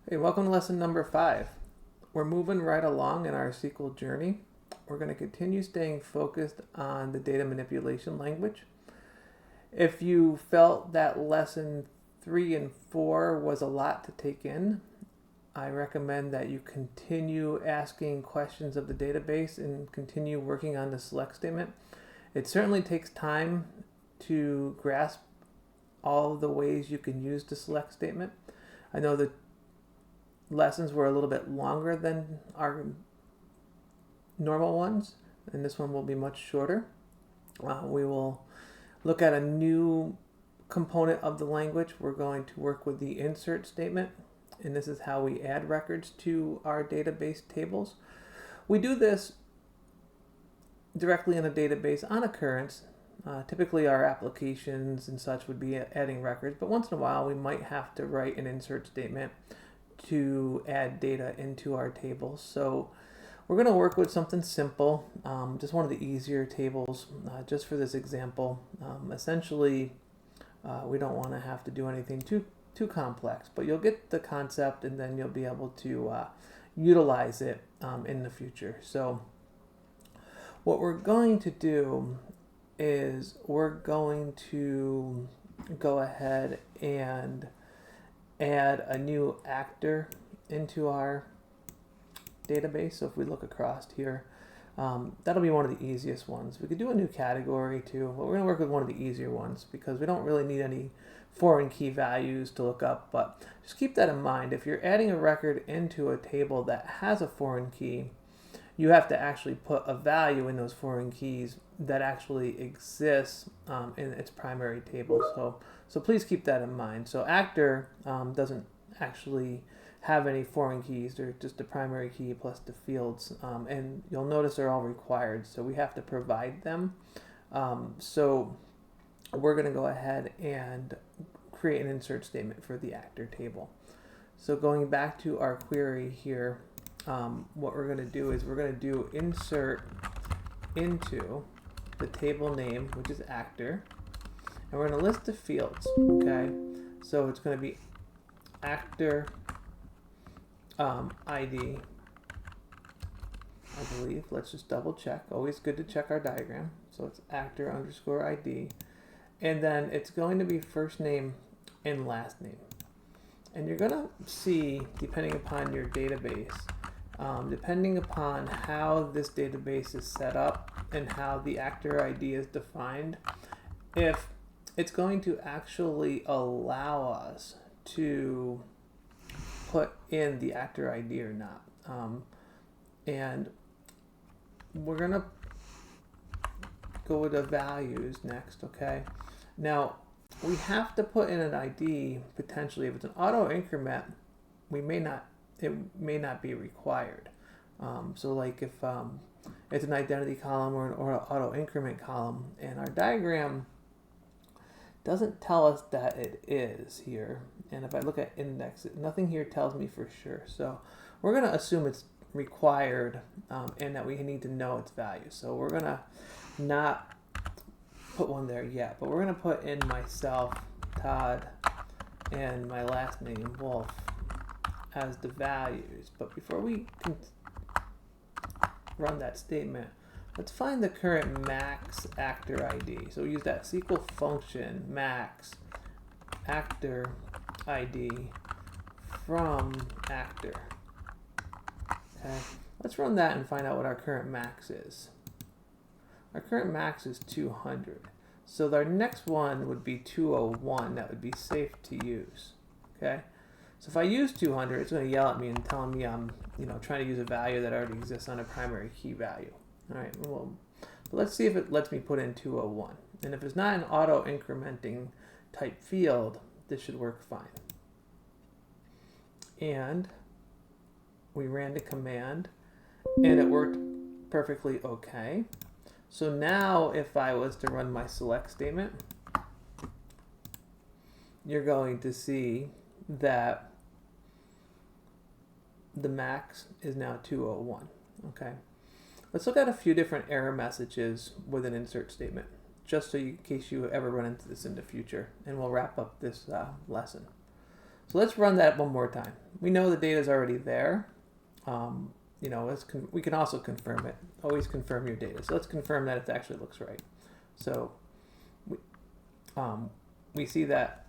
Hey, welcome to lesson number 5. We're moving right along in our SQL journey. We're going to continue staying focused on the data manipulation language. If you felt that lesson 3 and 4 was a lot to take in, I recommend that you continue asking questions of the database and continue working on the select statement. It certainly takes time to grasp all of the ways you can use the select statement. I know that lessons were a little bit longer than our normal ones, and this one will be much shorter. We will look at a new component of the language. We're going to work with the insert statement, and this is how we add records to our database tables. We do this directly in a database on occurrence. Typically our applications and such would be adding records, but once in a while we might have to write an insert statement to add data into our tables. So we're going to work with something simple, just one of the easier tables, just for this example. Essentially, we don't want to have to do anything too complex, but you'll get the concept and then you'll be able to utilize it in the future. So what we're going to do is we're going to go ahead and add a new actor into our database. So if we look across here, that'll be one of the easiest ones. We could do a new category too, but we're going to work with one of the easier ones because we don't really need any foreign key values to look up. But just keep that in mind. If you're adding a record into a table that has a foreign key, you have to actually put a value in those foreign keys that actually exists in its primary table. So please keep that in mind. So actor doesn't actually have any foreign keys. They're just the primary key plus the fields. And you'll notice they're all required. So we have to provide them. So we're going to go ahead and create an insert statement for the actor table. So going back to our query here, what we're going to do is we're going to do insert into the table name, which is actor, and we're going to list the fields. Okay, so it's going to be actor ID, I believe. Let's just double check. Always good to check our diagram. So it's actor underscore ID, and then it's going to be first name and last name. And you're going to see, depending upon your database, depending upon how this database is set up and how the actor ID is defined, if it's going to actually allow us to put in the actor ID or not. And we're going to go with the values next, okay? Now, we have to put in an ID potentially. If it's an auto increment, it may not be required. So like if it's an identity column or an auto increment column, and our diagram doesn't tell us that it is here, and if I look at index, nothing here tells me for sure. So we're going to assume it's required and that we need to know its value. So we're going to not put one there yet, but we're going to put in myself, Todd, and my last name, Wolfe, as the values. But before we can run that statement, let's find the current max actor ID. So we use that SQL function max actor ID from actor. Okay, let's run that and find out what our current max is. Our current max is 200. So our next one would be 201. That would be safe to use. Okay. So if I use 200, it's going to yell at me and tell me I'm, trying to use a value that already exists on a primary key value. All right. Well, let's see if it lets me put in 201. And if it's not an auto incrementing type field, this should work fine. And we ran the command, and it worked perfectly okay. So now if I was to run my select statement, you're going to see that the max is now 201. Okay. Let's look at a few different error messages with an insert statement, just so in case you ever run into this in the future, and we'll wrap up this lesson. So let's run that one more time. We know the data is already there. We can also confirm it. Always confirm your data. So let's confirm that it actually looks right. So we see that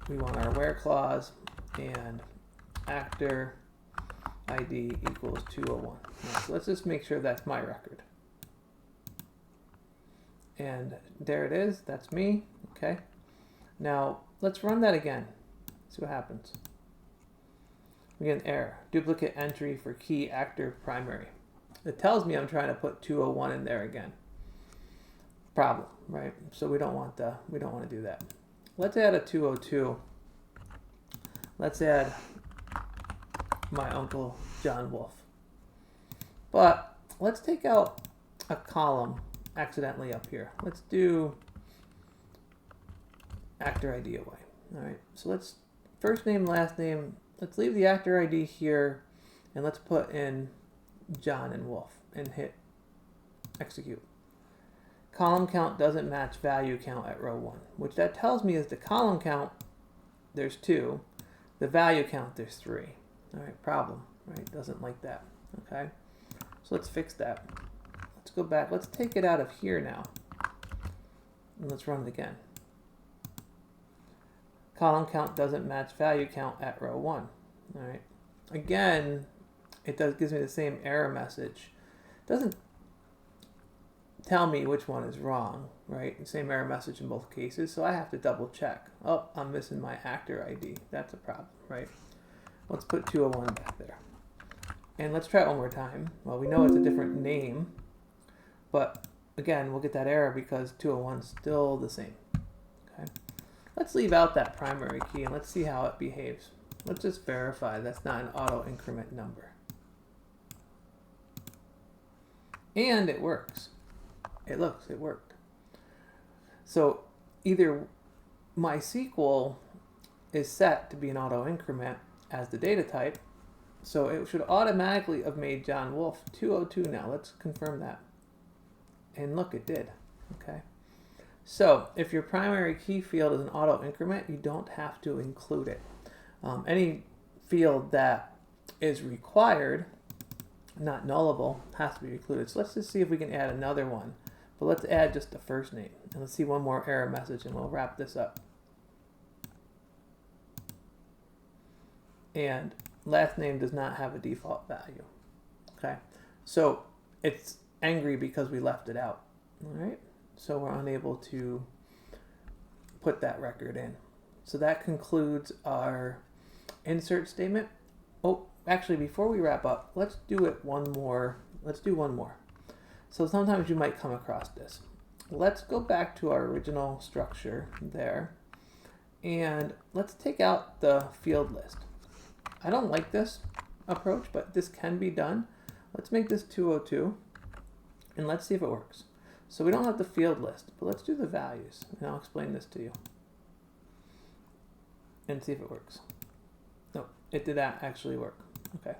we want our where clause and actor ID equals 201. So let's just make sure that's my record. And there it is. That's me. Okay. Now let's run that again. See what happens. We get an error. Duplicate entry for key actor primary. It tells me I'm trying to put 201 in there again. Problem, right? So we don't want to do that. Let's add a 202. Let's add my uncle John Wolfe. But let's take out a column accidentally up here. Let's do actor ID away. All right. So let's first name, last name. Let's leave the actor ID here, and let's put in John and Wolfe and hit execute. Column count doesn't match value count at row 1, which that tells me is the column count, there's 2. The value count, there's 3. All right, problem, right? Doesn't like that, okay? So let's fix that. Let's go back. Let's take it out of here now, and let's run it again. Column count doesn't match value count at row 1. All right. Again, it gives me the same error message. It doesn't tell me which one is wrong, right? The same error message in both cases, so I have to double check. Oh, I'm missing my actor ID. That's a problem, right? Let's put 201 back there. And let's try it one more time. Well, we know it's a different name, but again, we'll get that error because 201 is still the same. Okay. Let's leave out that primary key and let's see how it behaves. Let's just verify that's not an auto increment number. And it works. It worked. So either MySQL is set to be an auto increment as the data type, so it should automatically have made John Wolfe 202 now. Let's confirm that. And look, it did. Okay. So if your primary key field is an auto increment, you don't have to include it. Any field that is required, not nullable, has to be included. So let's just see if we can add another one. But let's add just the first name. And let's see one more error message and we'll wrap this up. And last name does not have a default value. Okay, so it's angry because we left it out. All right. So we're unable to put that record in. So that concludes our insert statement. Oh, actually, before we wrap up, let's do it one more. Let's do one more. So sometimes you might come across this. Let's go back to our original structure there. And let's take out the field list. I don't like this approach, but this can be done. Let's make this 202. And let's see if it works. So we don't have the field list, but let's do the values. And I'll explain this to you. And see if it works. No, it did not actually work. Okay.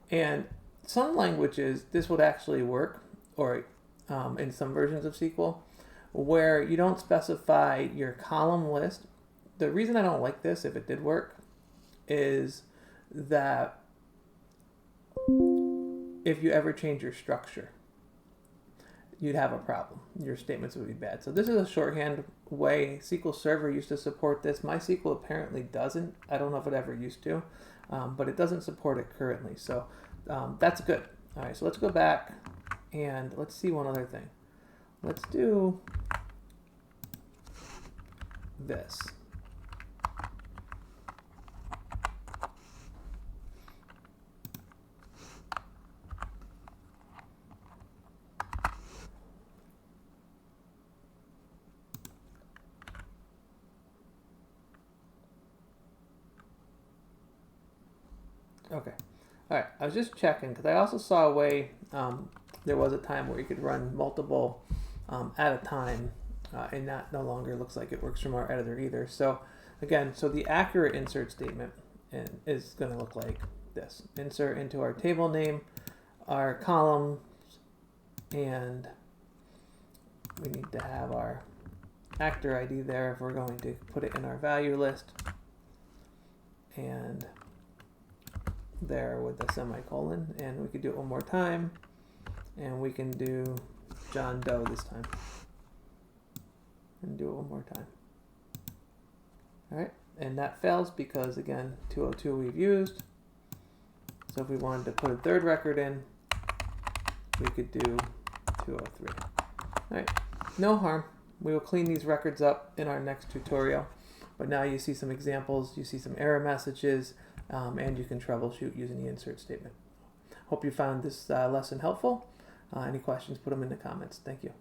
And some languages, this would actually work, or in some versions of SQL, where you don't specify your column list. The reason I don't like this, if it did work, is that if you ever change your structure, you'd have a problem. Your statements would be bad. So this is a shorthand way. SQL Server used to support this. MySQL apparently doesn't. I don't know if it ever used to, but it doesn't support it currently. So that's good. All right, so let's go back and let's see one other thing. Let's do this. Okay. All right. I was just checking because I also saw a way, there was a time where you could run multiple at a time, and that no longer looks like it works from our editor either. So again, so the accurate insert statement is going to look like this. Insert into our table name, our columns, and we need to have our actor ID there if we're going to put it in our value list, and there with the semicolon. And we could do it one more time, and we can do John Doe this time, and do it one more time. All right, and that fails because again 202 we've used. So if we wanted to put a third record in, we could do 203. All right, no harm. We will clean these records up in our next tutorial. But now you see some examples, you see some error messages, and you can troubleshoot using the insert statement. Hope you found this lesson helpful. Any questions, put them in the comments. Thank you.